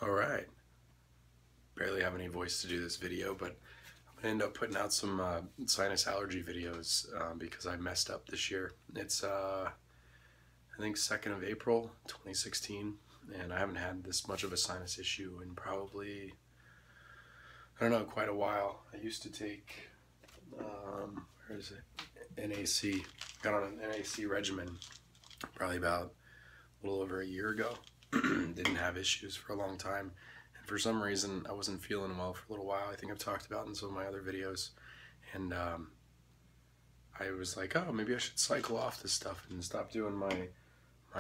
Alright, barely have any voice to do this video, but I'm gonna end up putting out some sinus allergy videos because I messed up this year. It's I think 2nd of April 2016, and I haven't had this much of a sinus issue in probably, I don't know, quite a while. I used to take where is it, NAC, got on an NAC regimen probably about a little over a year ago. Didn't have issues for a long time, and for some reason I wasn't feeling well for a little while. I think I've talked about in some of my other videos, and I was like, oh, maybe I should cycle off this stuff and stop doing my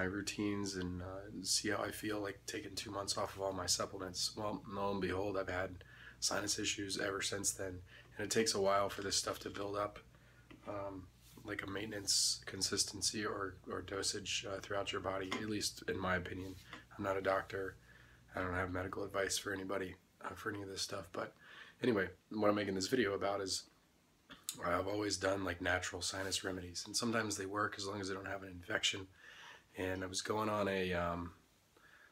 routines and see how I feel, like taking 2 months off of all my supplements. Well, lo and behold, I've had sinus issues ever since then, and it takes a while for this stuff to build up, like a maintenance consistency or dosage throughout your body, at least in my opinion. I'm not a doctor. I don't have medical advice for anybody for any of this stuff. But anyway, what I'm making this video about is I've always done like natural sinus remedies, and sometimes they work as long as they don't have an infection. And I was going on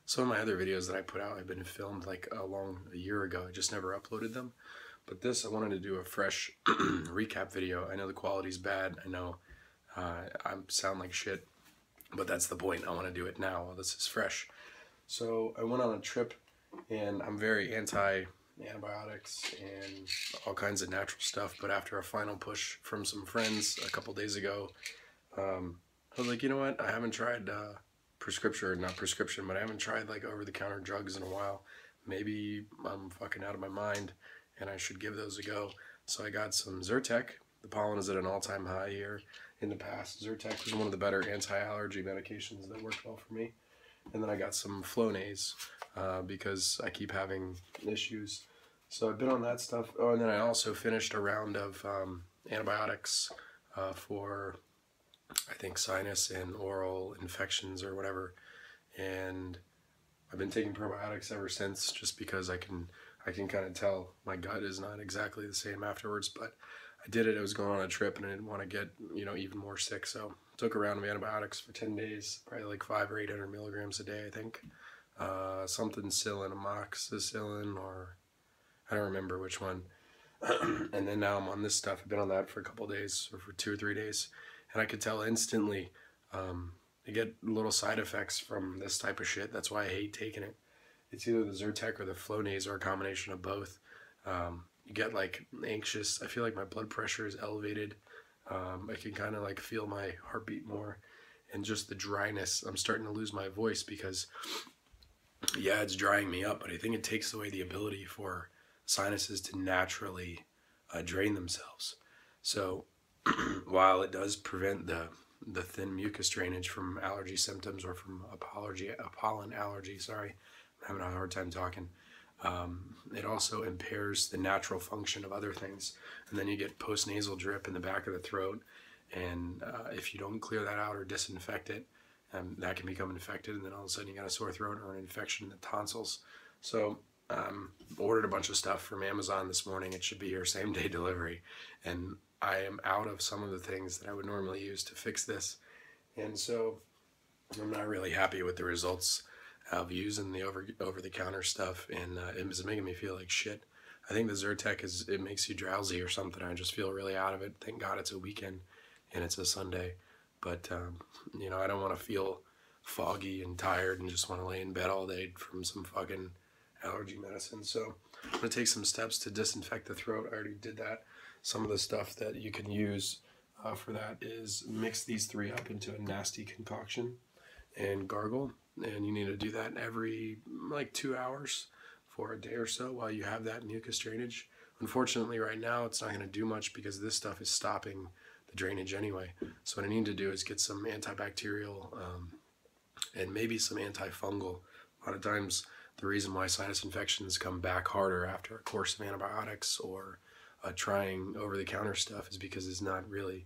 some of my other videos that I put out have been filmed like a year ago. I just never uploaded them. But this, I wanted to do a fresh recap video. I know the quality's bad. I know I sound like shit, but that's the point. I want to do it now while this is fresh. So I went on a trip, and I'm very anti-antibiotics and all kinds of natural stuff. But after a final push from some friends a couple days ago, I was like, you know what? I haven't tried not prescription, but I haven't tried like over-the-counter drugs in a while. Maybe I'm fucking out of my mind, and I should give those a go. So I got some Zyrtec. The pollen is at an all-time high here. In the past, Zyrtec was one of the better anti-allergy medications that worked well for me. And then I got some Flonase because I keep having issues. So I've been on that stuff. Oh, and then I also finished a round of antibiotics for, I think, sinus and oral infections or whatever. And I've been taking probiotics ever since, just because I can kind of tell my gut is not exactly the same afterwards. But I did it. I was going on a trip, and I didn't want to get, even more sick. So I took a round of antibiotics for 10 days, probably like 500 or 800 milligrams a day, I think. Something amoxicillin, or I don't remember which one. And then now I'm on this stuff. I've been on that for a couple days, or for 2 or 3 days. And I could tell instantly I get little side effects from this type of shit. That's why I hate taking it. It's either the Zyrtec or the Flonase, or a combination of both. You get like anxious. I feel like my blood pressure is elevated. I can kind of like feel my heartbeat more, and just the dryness. I'm starting to lose my voice because, yeah, it's drying me up, but I think it takes away the ability for sinuses to naturally drain themselves. So while it does prevent the thin mucus drainage from allergy symptoms, or from pollen allergy, sorry, I'm having a hard time talking. It also impairs the natural function of other things, and then you get postnasal drip in the back of the throat, and if you don't clear that out or disinfect it, that can become infected, and then all of a sudden you got a sore throat or an infection in the tonsils. So ordered a bunch of stuff from Amazon this morning. It should be here same day delivery, and I am out of some of the things that I would normally use to fix this, and so I'm not really happy with the results of using the over-the-counter stuff, and it's making me feel like shit. I think the Zyrtec it makes you drowsy or something. I just feel really out of it. Thank God it's a weekend and it's a Sunday, but I don't want to feel foggy and tired and just want to lay in bed all day from some fucking allergy medicine. So I'm gonna take some steps to disinfect the throat. I already did that. Some of the stuff that you can use for that is mix these 3 up into a nasty concoction and gargle. And you need to do that every like 2 hours for a day or so while you have that mucus drainage. Unfortunately, right now it's not going to do much because this stuff is stopping the drainage anyway. So what I need to do is get some antibacterial and maybe some antifungal. A lot of times the reason why sinus infections come back harder after a course of antibiotics or trying over-the-counter stuff is because it's not really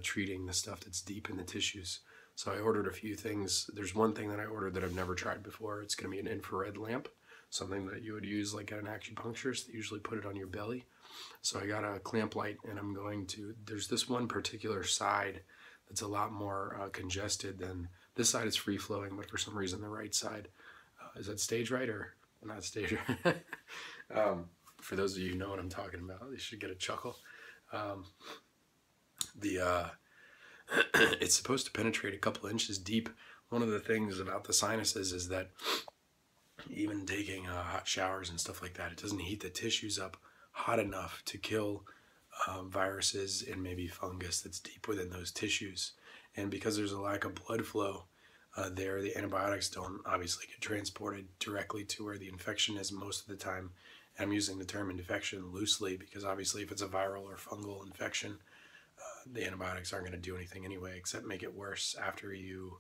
treating the stuff that's deep in the tissues. So I ordered a few things. There's one thing that I ordered that I've never tried before. It's going to be an infrared lamp, something that you would use like at an acupuncturist. They usually put it on your belly. So I got a clamp light, and there's this one particular side that's a lot more congested than this side. Is free flowing, but for some reason the right side, is that stage right, or not Stager. For those of you who know what I'm talking about, they should get a chuckle. It's supposed to penetrate a couple inches deep. One of the things about the sinuses is that even taking hot showers and stuff like that, it doesn't heat the tissues up hot enough to kill viruses and maybe fungus that's deep within those tissues. And because there's a lack of blood flow there, the antibiotics don't obviously get transported directly to where the infection is most of the time. And I'm using the term infection loosely because obviously if it's a viral or fungal infection, the antibiotics aren't going to do anything anyway except make it worse after you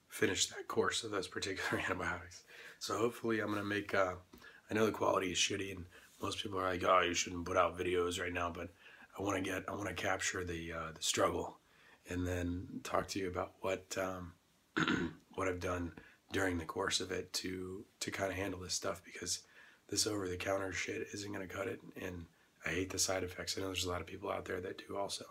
finish that course of those particular antibiotics. So hopefully I'm going to make, I know the quality is shitty and most people are like, oh, you shouldn't put out videos right now, but I want to capture the struggle and then talk to you about what what I've done during the course of it to kind of handle this stuff, because this over-the-counter shit isn't going to cut it, and I hate the side effects. I know there's a lot of people out there that do also.